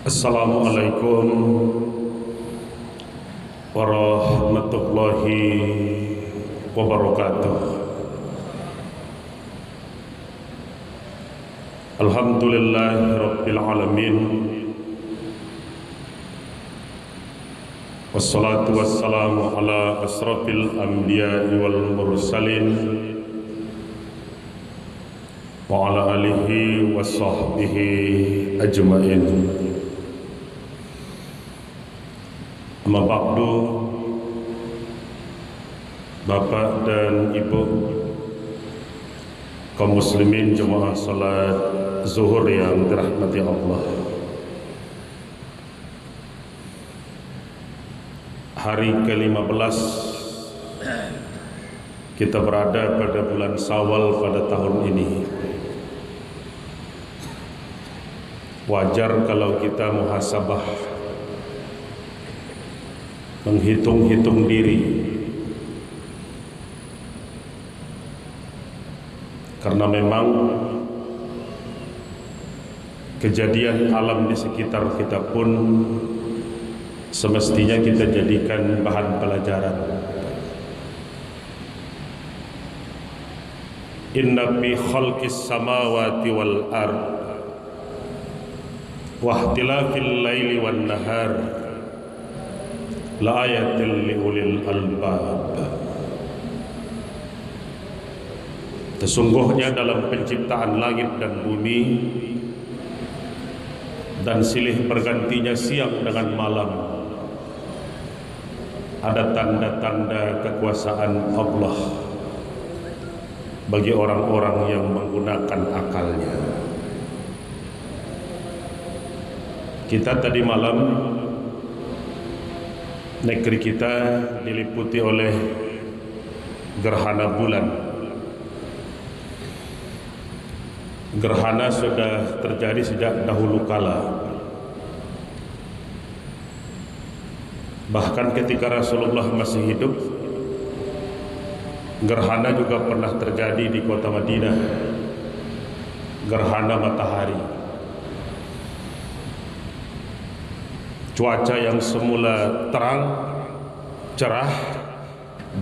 Assalamualaikum warahmatullahi wabarakatuh. Alhamdulillahi rabbil alamin. Wassalatu wassalamu ala asrafil anbiya'i wal mursalin wa ala alihi wa sahbihi ajma'in. Amma ba'du, Bapak dan Ibu kaum muslimin jemaah salat zuhur yang dirahmati Allah. Hari ke-15 kita berada pada bulan Syawal pada tahun ini. Wajar kalau kita muhasabah, menghitung-hitung diri, karena memang kejadian alam di sekitar kita pun semestinya kita jadikan bahan pelajaran. Inna fi khalqis samawati wal ard wa ikhtilafil laili wan nahar la ayatil liulil albab. Sesungguhnya dalam penciptaan langit dan bumi dan silih bergantinya siang dengan malam ada tanda-tanda kekuasaan Allah bagi orang-orang yang menggunakan akalnya. Kita tadi malam, negeri kita diliputi oleh gerhana bulan. Gerhana sudah terjadi sejak dahulu kala. Bahkan ketika Rasulullah masih hidup, gerhana juga pernah terjadi di kota Madinah. Gerhana matahari. Cuaca yang semula terang, cerah,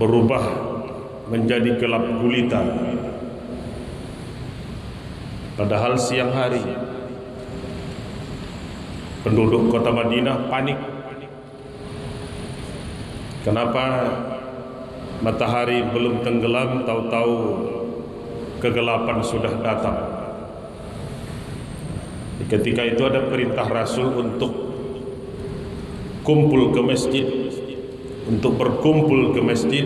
berubah menjadi gelap gulita. Padahal siang hari penduduk kota Madinah panik. Kenapa matahari belum tenggelam, tahu-tahu kegelapan sudah datang. Ketika itu ada perintah Rasul untuk kumpul ke masjid, untuk berkumpul ke masjid,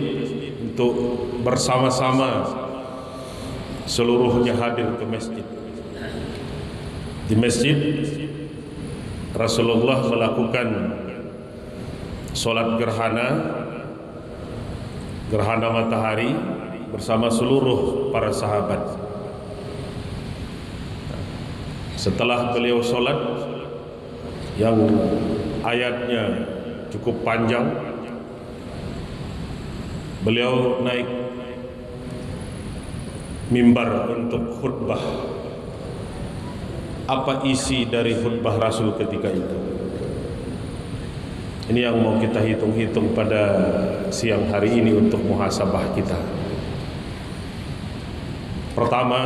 untuk bersama-sama seluruhnya hadir ke masjid. Di masjid Rasulullah melakukan sholat gerhana matahari bersama seluruh para sahabat. Setelah beliau sholat yang ayatnya cukup panjang, beliau naik mimbar untuk khutbah. Apa isi dari khutbah Rasul ketika itu? Ini yang mau kita hitung-hitung pada siang hari ini untuk muhasabah kita. Pertama,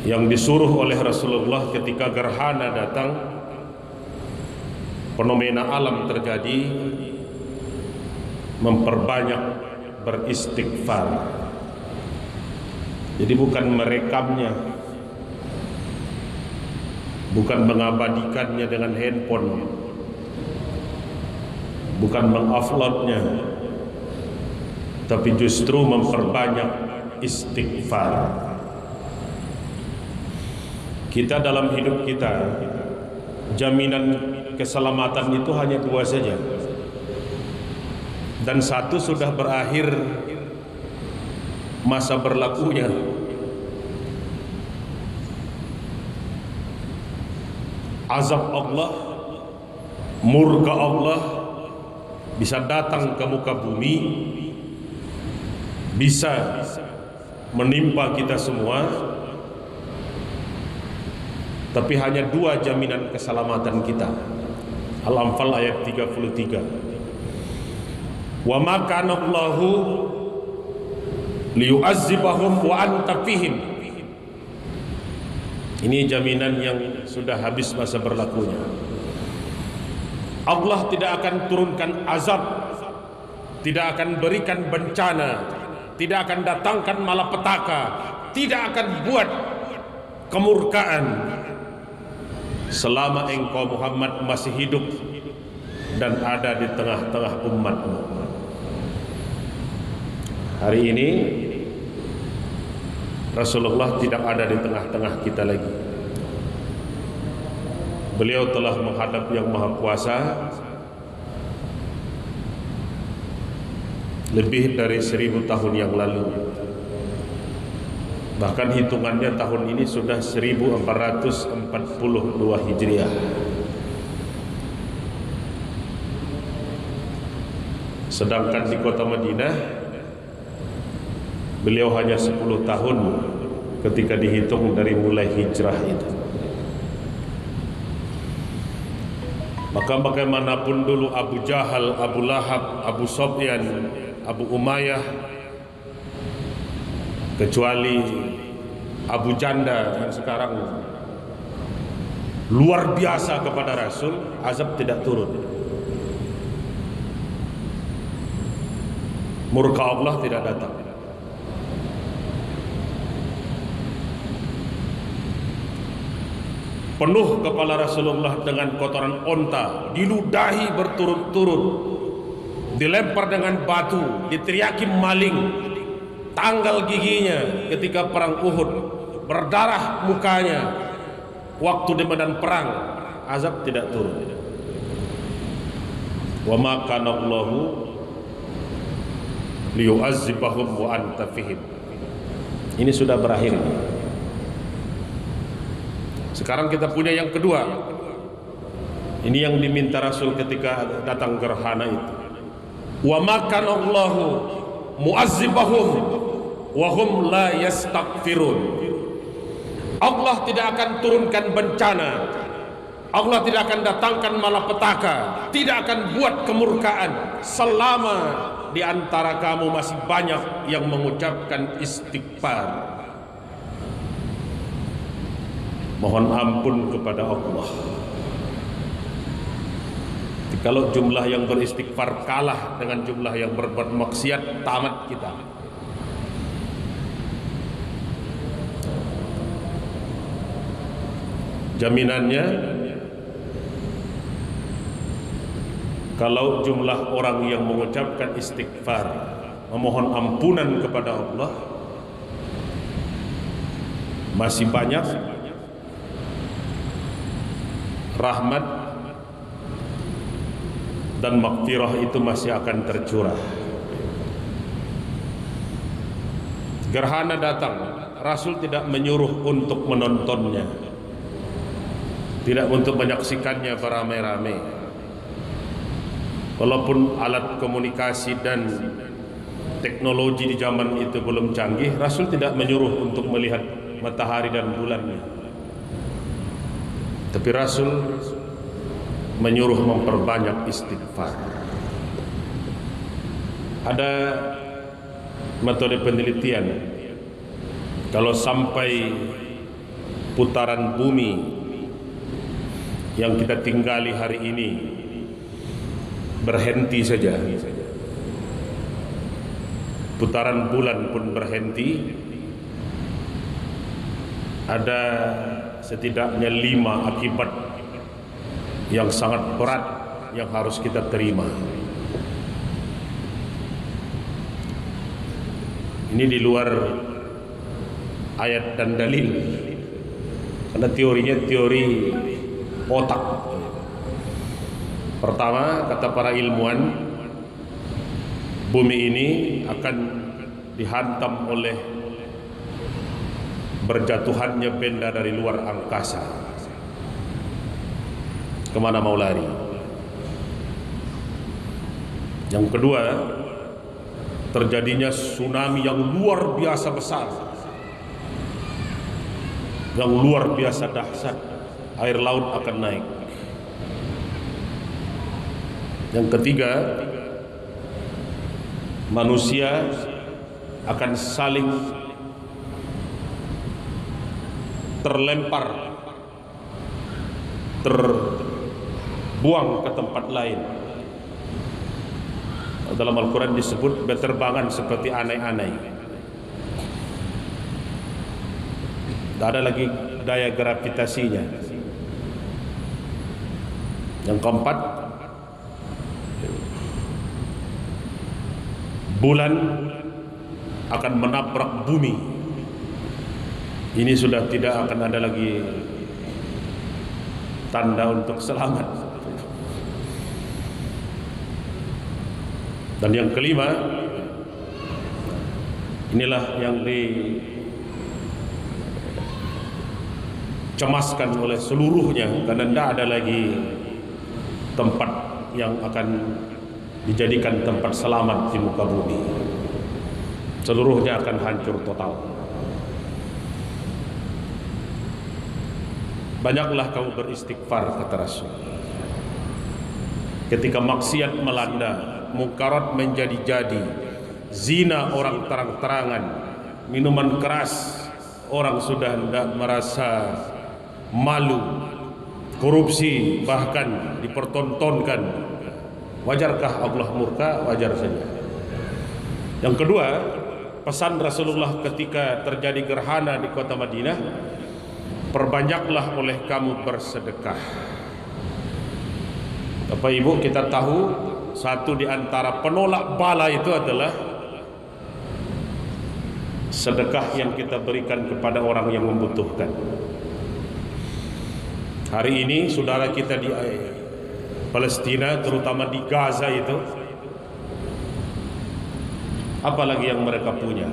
yang disuruh oleh Rasulullah ketika gerhana datang, fenomena alam terjadi, memperbanyak beristighfar. Jadi bukan merekamnya, bukan mengabadikannya dengan handphone, bukan menguploadnya, tapi justru memperbanyak istighfar. Kita dalam hidup kita, jaminan keselamatan itu hanya dua saja, dan satu sudah berakhir masa berlakunya. Azab Allah, murka Allah bisa datang ke muka bumi, bisa menimpa kita semua, Tapi hanya dua jaminan keselamatan kita. Al-Anfal ayat 33. Wa ma kana Allahu liyu'azzibahum wa anta fihim. Ini jaminan yang sudah habis masa berlakunya. Allah tidak akan turunkan azab, tidak akan berikan bencana, tidak akan datangkan malapetaka, tidak akan buat kemurkaan selama engkau Muhammad masih hidup dan ada di tengah-tengah umatmu. Hari ini Rasulullah tidak ada di tengah-tengah kita lagi. Beliau telah menghadap Yang Maha Kuasa lebih dari 1000 tahun yang lalu. Bahkan hitungannya tahun ini sudah 1442 Hijriah. Sedangkan di kota Madinah beliau hanya 10 tahun ketika dihitung dari mulai hijrah itu. Maka bagaimanapun dulu Abu Jahal, Abu Lahab, Abu Sufyan, Abu Umayyah, kecuali Abu Janda yang sekarang luar biasa kepada Rasul, azab tidak turun. Murka Allah tidak datang. Penuh kepala Rasulullah dengan kotoran onta, diludahi berturut-turut, dilempar dengan batu, diteriaki maling, tanggal giginya ketika perang Uhud, berdarah mukanya waktu di medan perang, azab tidak turun. Wa ma kana Allahu liyu'azzibahum wa anta fihim. Ini sudah berakhir. Sekarang kita punya yang kedua. Ini yang diminta Rasul ketika datang gerhana itu. Wa ma kana Allahu mu'azzibahum wa hum la yastaghfirun. Allah tidak akan turunkan bencana, Allah tidak akan datangkan malapetaka, tidak akan buat kemurkaan selama di antara kamu masih banyak yang mengucapkan istighfar. Mohon ampun kepada Allah. Kalau jumlah yang beristighfar kalah dengan jumlah yang berbuat maksiat, tamat kita. Jaminannya, kalau jumlah orang yang mengucapkan istighfar, memohon ampunan kepada Allah masih banyak, rahmat dan maghfirah itu masih akan tercurah. Gerhana datang, Rasul tidak menyuruh untuk menontonnya, tidak untuk menyaksikannya beramai-ramai. Walaupun alat komunikasi dan teknologi di zaman itu belum canggih, Rasul tidak menyuruh untuk melihat matahari dan bulannya. Tapi Rasul menyuruh memperbanyak istighfar. Ada metode penelitian, kalau sampai putaran bumi yang kita tinggali hari ini berhenti saja, putaran bulan pun berhenti, ada setidaknya 5 akibat yang sangat berat yang harus kita terima. Ini di luar ayat dan dalil, karena teorinya teori otak. Pertama, kata para ilmuwan, bumi ini akan dihantam oleh berjatuhannya benda dari luar angkasa. Kemana mau lari? Yang kedua, terjadinya tsunami yang luar biasa besar, yang luar biasa dahsyat. air laut akan naik. Yang ketiga, manusia akan saling terlempar, terbuang ke tempat lain. Dalam Al-Quran disebut berterbangan seperti anai-anai. Tidak ada lagi daya gravitasinya. Yang keempat, bulan akan menabrak bumi. Ini sudah tidak akan ada lagi tanda untuk selamat. Dan yang kelima, inilah yang dicemaskan oleh seluruhnya, karena tidak ada lagi tempat yang akan dijadikan tempat selamat di muka bumi. Seluruhnya akan hancur total. Banyaklah kamu beristighfar, kata Rasul. Ketika maksiat melanda, munkarat menjadi-jadi, zina orang terang-terangan, minuman keras orang sudah tidak merasa malu, korupsi bahkan dipertontonkan, wajarkah Allah murka? Wajar saja. Yang kedua, pesan Rasulullah ketika terjadi gerhana di kota Madinah, perbanyaklah oleh kamu bersedekah. Bapak Ibu, kita tahu satu di antara penolak bala itu adalah sedekah yang kita berikan kepada orang yang membutuhkan. Hari ini saudara kita di Palestina, terutama di Gaza itu, apalagi yang mereka punya?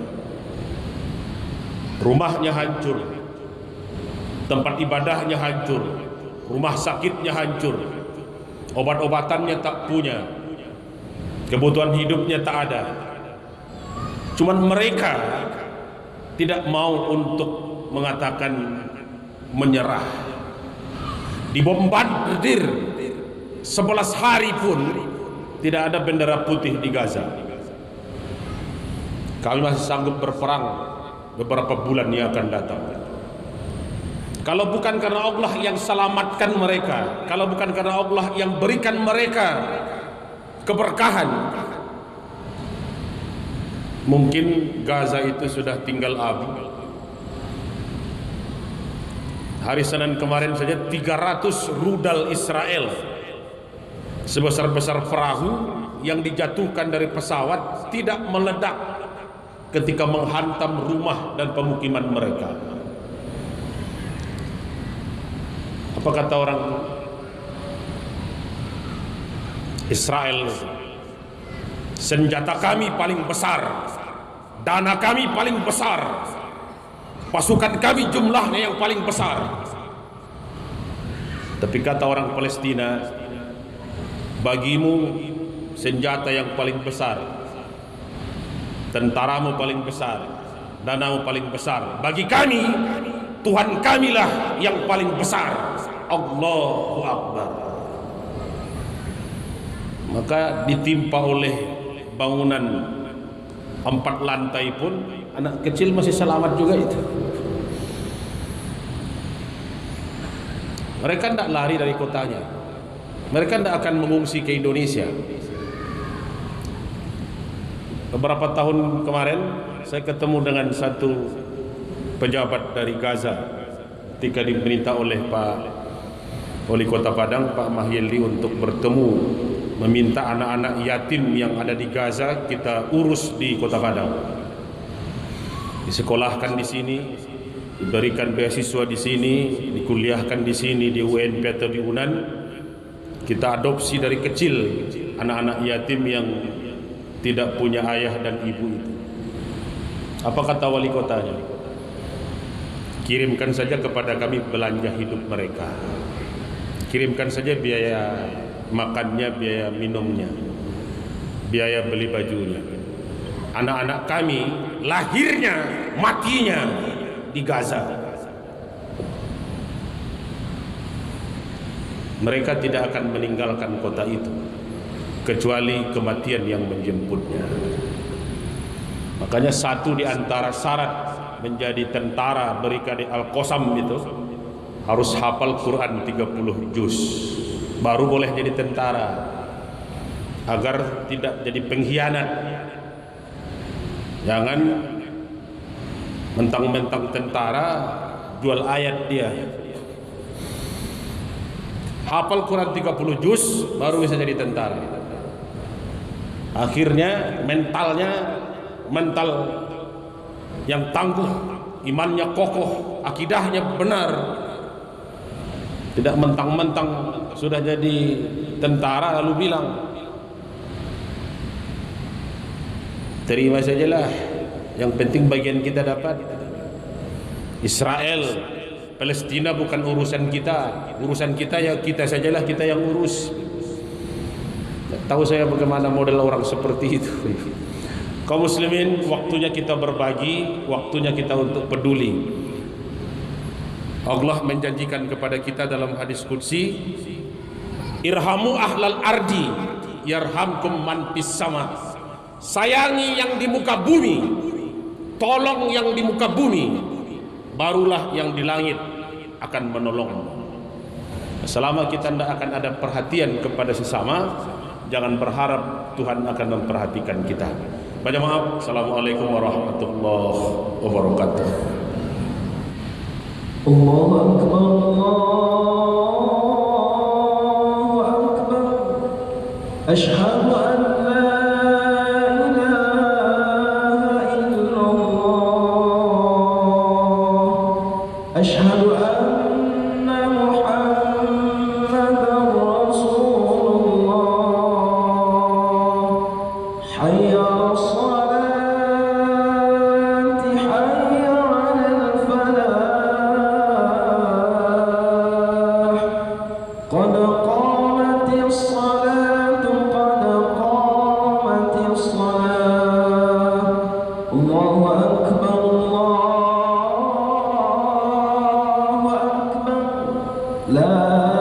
Rumahnya hancur, tempat ibadahnya hancur, rumah sakitnya hancur, obat-obatannya tak punya, kebutuhan hidupnya tak ada. Cuman mereka tidak mau untuk mengatakan menyerah. Dibombardir 11 hari pun tidak ada bendera putih di Gaza. Kami masih sanggup berperang beberapa bulan yang akan datang. Kalau bukan karena Allah yang selamatkan mereka, kalau bukan karena Allah yang berikan mereka keberkahan, mungkin Gaza itu sudah tinggal abu. Hari Senin kemarin saja 300 rudal Israel sebesar-besar perahu yang dijatuhkan dari pesawat tidak meledak ketika menghantam rumah dan pemukiman mereka. Apa kata orang Israel? Senjata kami paling besar, dana kami paling besar, pasukan kami jumlahnya yang paling besar. Tapi kata orang Palestina, bagimu senjata yang paling besar, tentaramu paling besar, danamu paling besar. Bagi kami, Tuhan kamilah yang paling besar. Allahu Akbar. Maka ditimpa oleh bangunan 4 lantai pun anak kecil masih selamat juga itu. Mereka tidak lari dari kotanya, mereka tidak akan mengungsi ke Indonesia. Beberapa tahun kemarin saya ketemu dengan satu pejabat dari Gaza ketika diperintah oleh Pak Wali Kota Padang, Pak Mahyildi, untuk bertemu, meminta anak-anak yatim yang ada di Gaza kita urus di Kota Padang, disekolahkan di sini, diberikan beasiswa di sini, dikuliahkan di sini di UNP atau di UNAN. Kita adopsi dari kecil anak-anak yatim yang tidak punya ayah dan ibu itu. Apa kata wali kotanya? Kirimkan saja kepada kami belanja hidup mereka, kirimkan saja biaya makannya, biaya minumnya, biaya beli bajunya. Anak-anak kami lahirnya, matinya di Gaza. mereka tidak akan meninggalkan kota itu kecuali kematian yang menjemputnya. Makanya satu di antara syarat menjadi tentara Brigade Al-Qassam itu harus hafal Quran 30 juz, baru boleh jadi tentara, agar tidak jadi pengkhianat. Jangan mentang-mentang tentara jual ayat dia. Hafal Quran 30 juz baru bisa jadi tentara. Akhirnya mental yang tangguh, imannya kokoh, akidahnya benar. Tidak mentang-mentang sudah jadi tentara lalu bilang terima sajalah, yang penting bagian kita dapat. Israel, Palestina bukan urusan kita ya kita sajalah, kita yang urus. Tahu saya bagaimana model orang seperti itu. Kaum muslimin, waktunya kita berbagi, waktunya kita untuk peduli. Allah menjanjikan kepada kita dalam hadis qudsi, irhamu ahlal ardi yarhamkum man fis sama. Sayangi yang di muka bumi, tolong yang di muka bumi, barulah yang di langit akan menolong. Selama kita tidak akan ada perhatian kepada sesama, jangan berharap Tuhan akan memperhatikan kita. Baca maaf. Assalamualaikum warahmatullahi wabarakatuh. Allahu Akbar, Allahu Akbar. Asyhadu an la ilaha illallah. Asyhadu anna Muhammadar Rasulullah. Hayya 'alas salati, hayya 'alal falah. قد قامت الصلاة قد قامت الصلاة. الله أكبر الله أكبر. لا